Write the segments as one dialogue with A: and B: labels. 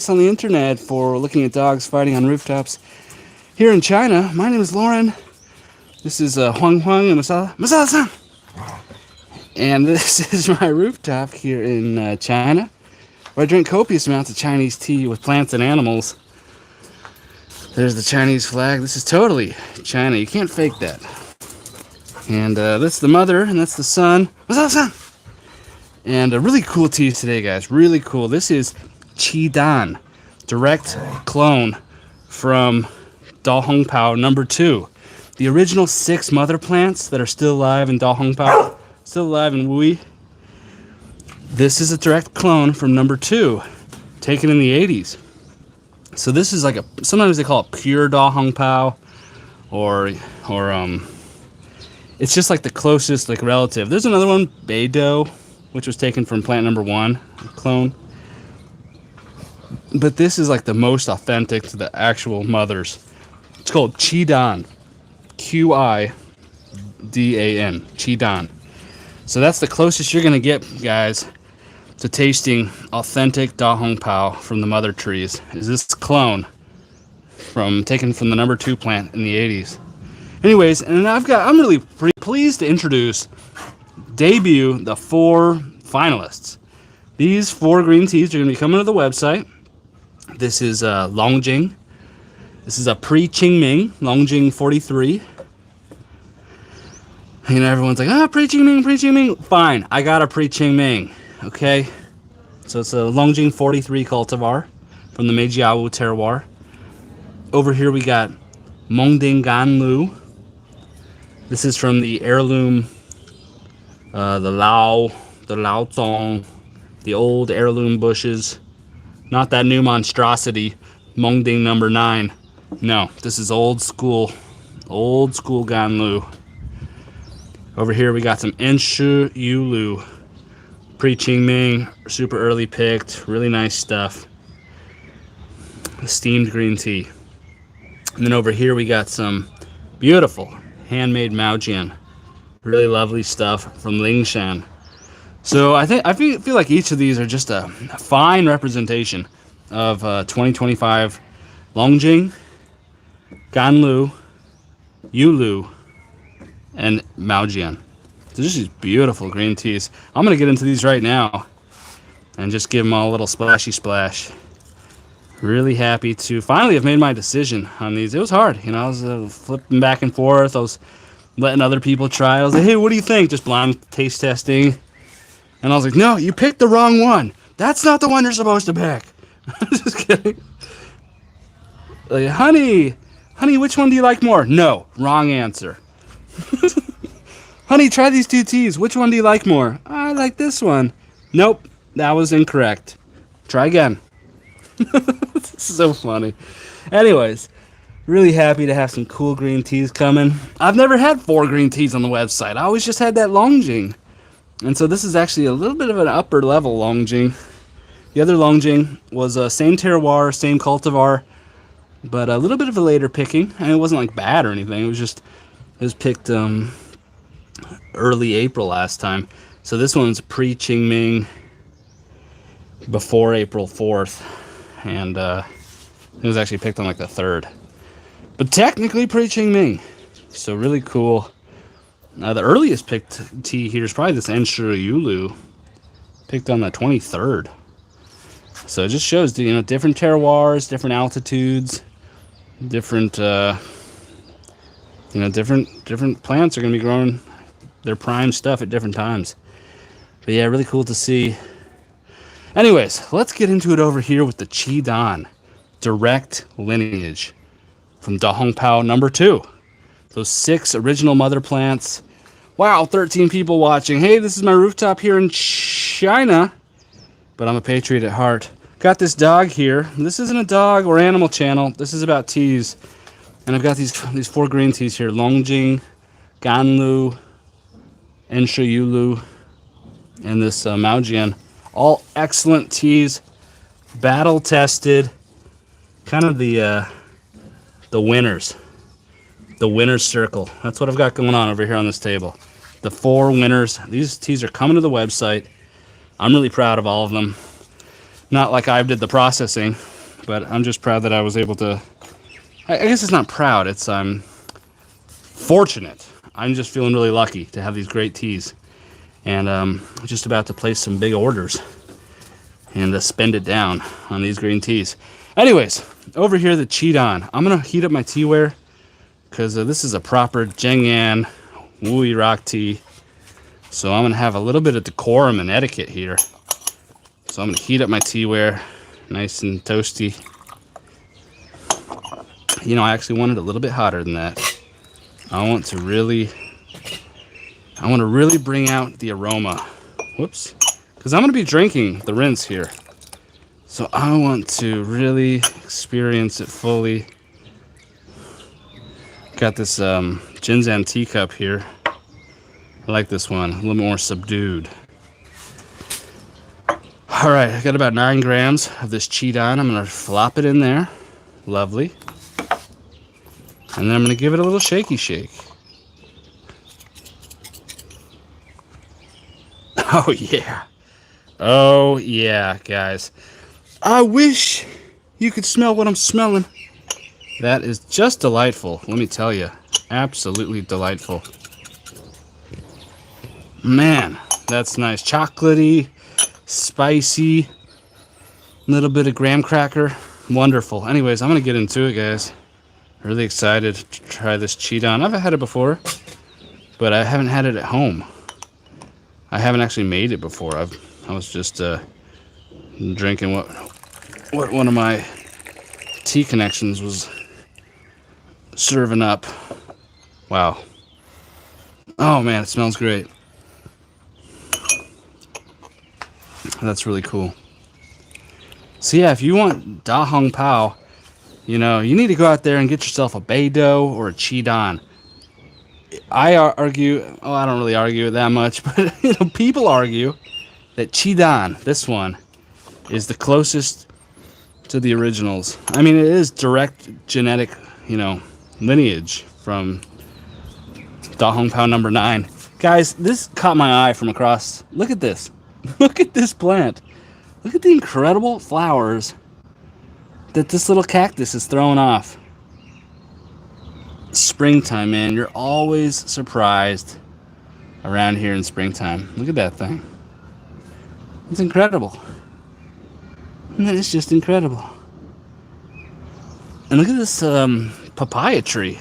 A: on the internet for looking at dogs fighting on rooftops here in China. My name is Lauren. This is Huang Huang and Masala-san. And this is my rooftop here in China, where I drink copious amounts of Chinese tea with plants and animals. There's the Chinese flag. This is totally China. You can't fake that. And that's the mother, and that's the son. Masala-san! And a really cool tea today, guys. Really cool. This is Chidan, direct clone from Hong Pao #2. The original 6 mother plants that are still alive in Hong Pao, still alive in Wui. This is a direct clone from #2, taken in the 80s. So this is like sometimes they call it pure Hong Pao, or it's just like the closest like relative. There's another one, Beidou, which was taken from plant #1 clone. But this is like the most authentic to the actual mothers. It's called Chidan. Qidan. Chidan. So that's the closest you're going to get, guys, to tasting authentic Hong Pao from the mother trees. Is this clone taken from the #2 plant in the 80s. Anyways, and I'm really pretty pleased to debut the 4 finalists. These 4 green teas are going to be coming to the website. This is Longjing. This is a pre-Qingming, Longjing 43. You know, everyone's like, pre-Qingming, pre-Qingming. Fine, I got a pre-Qingming, okay? So it's a Longjing 43 cultivar from the Meijiawu terroir. Over here we got Mongding Ganlu. This is from the heirloom, the Lao Zong, the old heirloom bushes. Not that new monstrosity, Mongding #9. No, this is old school Ganlu. Over here we got some Enshu Yulu, pre-Qingming, super early picked, really nice stuff. Steamed green tea. And then over here we got some beautiful handmade Maojian, really lovely stuff from Lingshan. So I feel like each of these are just a fine representation of 2025 Longjing, Ganlu, Yulu, and Maojian. So just these beautiful green teas. I'm going to get into these right now and just give them all a little splashy splash. Really happy to finally have made my decision on these. It was hard. You know, I was flipping back and forth. I was letting other people try. I was like, hey, what do you think? Just blind taste testing. And I was like, no, you picked the wrong one. That's not the one you're supposed to pick. Just kidding. Like, honey, which one do you like more? No, wrong answer. Honey, try these 2 teas. Which one do you like more? I like this one. Nope, that was incorrect. Try again. This is so funny. Anyways, really happy to have some cool green teas coming. I've never had 4 green teas on the website. I always just had that Longjing. And so this is actually a little bit of an upper level Longjing. The other Longjing was same terroir, same cultivar, but a little bit of a later picking. And it wasn't like bad or anything. It was picked early April last time. So this one's pre-Qingming, before April 4th. And it was actually picked on like the 3rd. But technically pre-Qingming. So really cool. The earliest picked tea here is probably this Enshu Yulu, picked on the 23rd. So it just shows, you know, different terroirs, different altitudes, different plants are going to be growing their prime stuff at different times. But yeah, really cool to see. Anyways, let's get into it over here with the Chidan direct lineage from Hong Pao #2. Those 6 original mother plants. Wow, 13 people watching. Hey, this is my rooftop here in China, but I'm a patriot at heart. Got this dog here. This isn't a dog or animal channel. This is about teas. And I've got these 4 green teas here. Longjing, Ganlu, Enshu Yulu, and this Maojian. All excellent teas. Battle tested. Kind of the winners. The winner's circle. That's what I've got going on over here on this table. The 4 winners. These teas are coming to the website. I'm really proud of all of them. Not like I did the processing, but I'm just proud that I was able to. I guess it's not proud. It's I'm fortunate. I'm just feeling really lucky to have these great teas, and just about to place some big orders and spend it down on these green teas. Anyways, over here the Cheeton. I'm gonna heat up my teaware because this is a proper Jing'an Wui rock tea. So I'm gonna have a little bit of decorum and etiquette here. So I'm gonna heat up my teaware, nice and toasty. You know, I actually want it a little bit hotter than that. I want to really bring out the aroma. Whoops. Because I'm going to be drinking the rinse here. So I want to really experience it fully. Got this Jinzan teacup here. I like this one, a little more subdued. All right, I got about 9 grams of this Cheeton. I'm going to flop it in there. Lovely. And then I'm going to give it a little shaky shake. Oh, yeah. Oh, yeah, guys. I wish you could smell what I'm smelling. That is just delightful, let me tell you. Absolutely delightful. Man, that's nice. Chocolatey, spicy, little bit of graham cracker. Wonderful. Anyways, I'm going to get into it, guys. Really excited to try this Cheeton. I've had it before, but I haven't had it at home. I haven't actually made it before. I was just drinking what one of my tea connections was serving up. Wow. Oh man, it smells great. That's really cool. So yeah, if you want Da Hong Pao, you know, you need to go out there and get yourself a Beidou or a Cheeton. I argue, oh, I don't really argue it that much, but you know, people argue that Cheeton, this one, is the closest to the originals. I mean, it is direct genetic, you know, lineage from Da Hong Pao number 9. Guys, this caught my eye from across. Look at this. Look at this plant. Look at the incredible flowers that this little cactus is throwing off. Springtime, man. You're always surprised around here in springtime. Look at that thing. It's incredible. It's just incredible. And look at this papaya tree.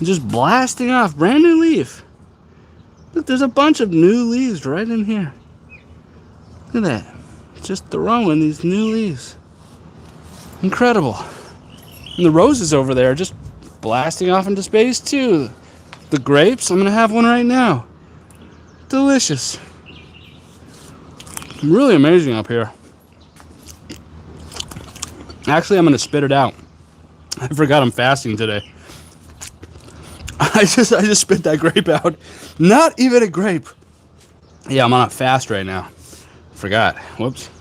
A: Just blasting off. Brand new leaf. Look, there's a bunch of new leaves right in here. Look at that. Just throwing these new leaves. Incredible. And the roses over there are just blasting off into space too. The grapes, I'm gonna have one right now. Delicious. Really amazing up here. Actually, I'm gonna spit it out. I forgot I'm fasting today. I just spit that grape out. Not even a grape. Yeah, I'm on a fast right now. Forgot. Whoops.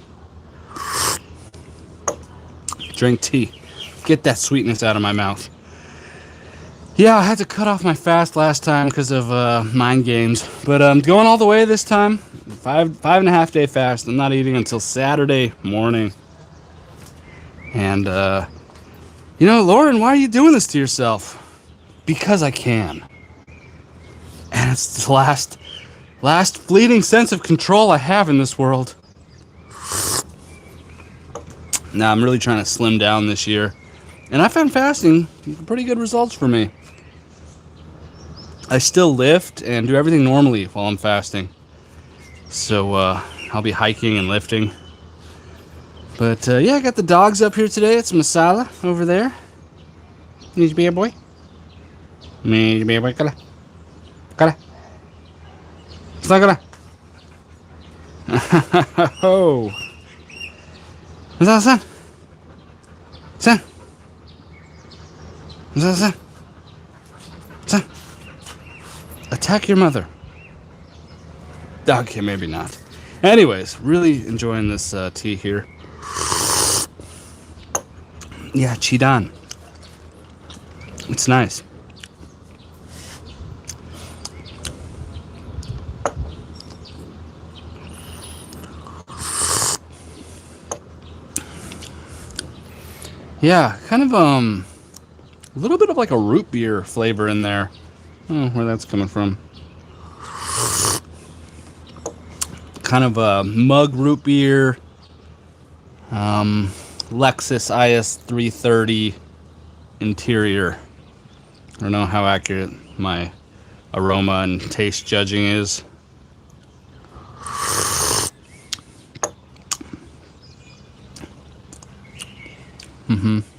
A: Drink tea. Get that sweetness out of my mouth. Yeah, I had to cut off my fast last time because of mind games. But I'm going all the way this time. 5.5 day fast. I'm not eating until Saturday morning. And, you know, Lauren, why are you doing this to yourself? Because I can. And it's the last fleeting sense of control I have in this world. Now, I'm really trying to slim down this year. And I found fasting pretty good results for me. I still lift and do everything normally while I'm fasting. So I'll be hiking and lifting. But yeah, I got the dogs up here today. It's Masala over there. Need to be a boy. Need to be a boy. Kala. Kala. Kala. Oh. Masala san. San. Masala san. San. Attack your mother. Okay, maybe not. Anyways, really enjoying this tea here. Yeah, Cheeton. It's nice. Yeah, kind of a little bit of like a root beer flavor in there. I don't know where that's coming from. Kind of a mug root beer. Lexus IS 330 interior. I don't know how accurate my aroma and taste judging is.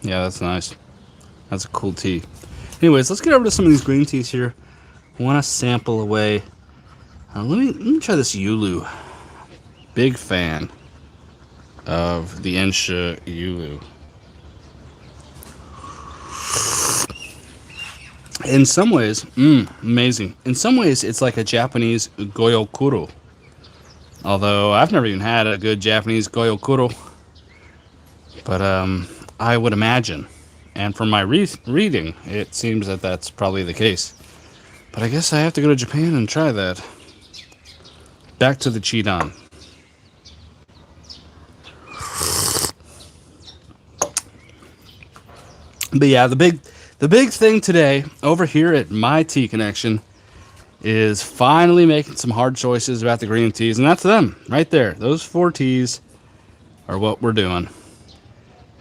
A: Yeah, that's nice. That's a cool tea. Anyways, let's get over to some of these green teas here. I want to sample away. Let me try this Yulu. Big fan of the Ensha Yulu. In some ways, amazing. In some ways, it's like a Japanese goyokuro. Although I've never even had a good Japanese goyokuro. But I would imagine, and from my reading, it seems that that's probably the case. But I guess I have to go to Japan and try that. Back to the Chidan. But yeah, the big thing today over here at My Tea Connection is finally making some hard choices about the green teas, and that's them right there. Those 4 teas are what we're doing.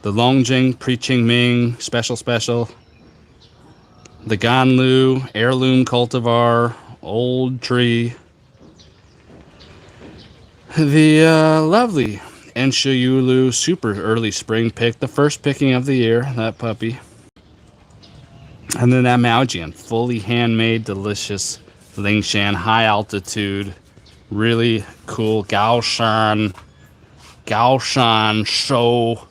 A: The Longjing Pre-Ching Ming Special, the Ganlu Heirloom Cultivar Old Tree, the lovely Ensha Yulu Super Early Spring Pick, the first picking of the year, that puppy. And then that Maojian, fully handmade, delicious Lingshan, high altitude, really cool Gaoshan Show,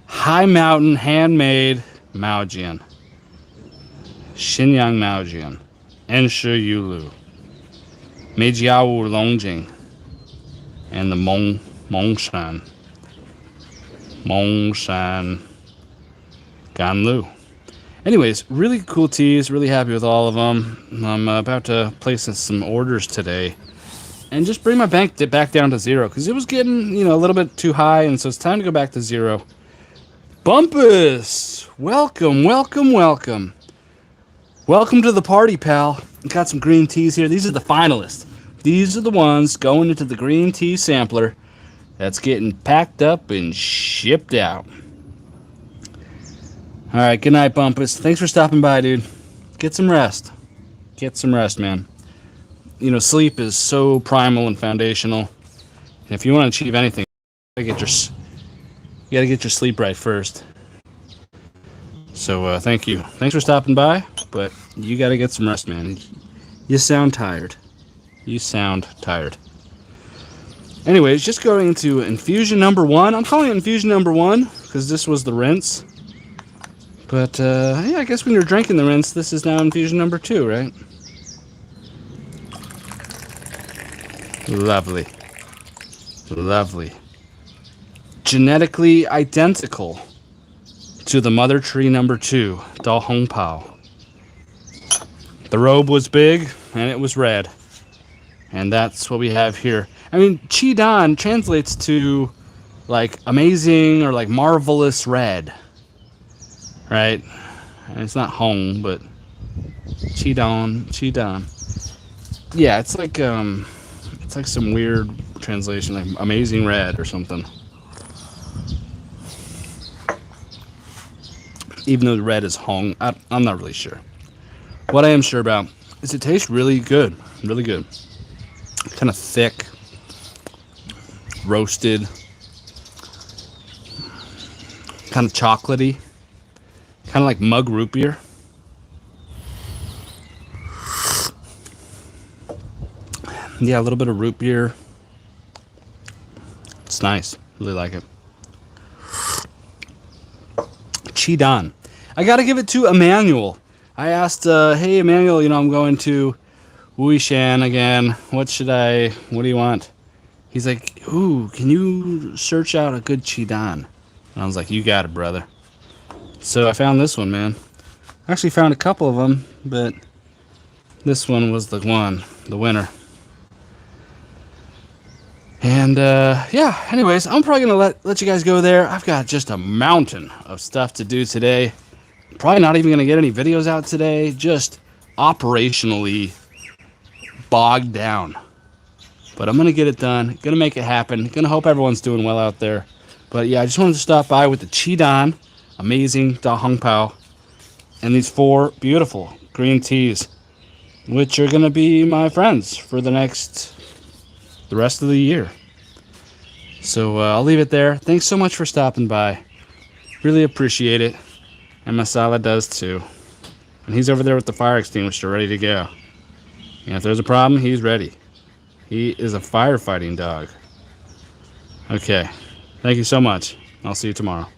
A: high mountain, handmade Maojian. Xinyang Maojian, Ensha Yulu, Meijiao Longjing, and the Mongshan Ganlu. Anyways, really cool teas. Really happy with all of them. I'm about to place some orders today and just bring my bank back down to 0 because it was getting, a little bit too high, and so it's time to go back to 0. Bumpus, welcome. Welcome to the party, pal. Got some green teas here. These are the finalists. These are the ones going into the green tea sampler that's getting packed up and shipped out. All right, good night, Bumpus. Thanks for stopping by, dude. Get some rest. Man. Sleep is so primal and foundational. And if you want to achieve anything, you gotta get your sleep right first. So thank you. Thanks for stopping by, but you gotta get some rest, man. You sound tired. Anyways, just going into infusion number 1. I'm calling it infusion number 1 because this was the rinse. But, yeah, I guess when you're drinking the rinse, this is now infusion number 2, right? Lovely. Genetically identical to the mother tree number 2, the Hong Pao. The robe was big, and it was red. And that's what we have here. I mean, Chidan translates to, like, amazing or, like, marvelous red. Right? And it's not Hong, but Chidan. Yeah, it's like some weird translation, like amazing red or something. Even though the red is Hong, I'm not really sure. What I am sure about is it tastes really good. Kind of thick, roasted, kind of chocolatey. Kind of like mug root beer. Yeah, a little bit of root beer. It's nice. Really like it. Chidan. I gotta give it to Emmanuel. I asked, hey Emmanuel, I'm going to Wuishan again. What do you want? He's like, ooh, can you search out a good Chidan? And I was like, you got it, brother. So I found this one, man. I actually found a couple of them, but this one was the winner. And yeah, anyways, I'm probably gonna let you guys go there. I've got just a mountain of stuff to do today. Probably not even gonna get any videos out today. Just operationally bogged down. But I'm gonna get it done. Gonna make it happen. Gonna hope everyone's doing well out there. But yeah, I just wanted to stop by with the Chidan, amazing Da Hong Pao, and these 4 beautiful green teas, which are gonna be my friends for the rest of the year. So I'll leave it there. Thanks so much for stopping by. Really appreciate it. And Masala does too. And he's over there with the fire extinguisher ready to go. And if there's a problem, he's ready. He is a firefighting dog. Okay. Thank you so much. I'll see you tomorrow.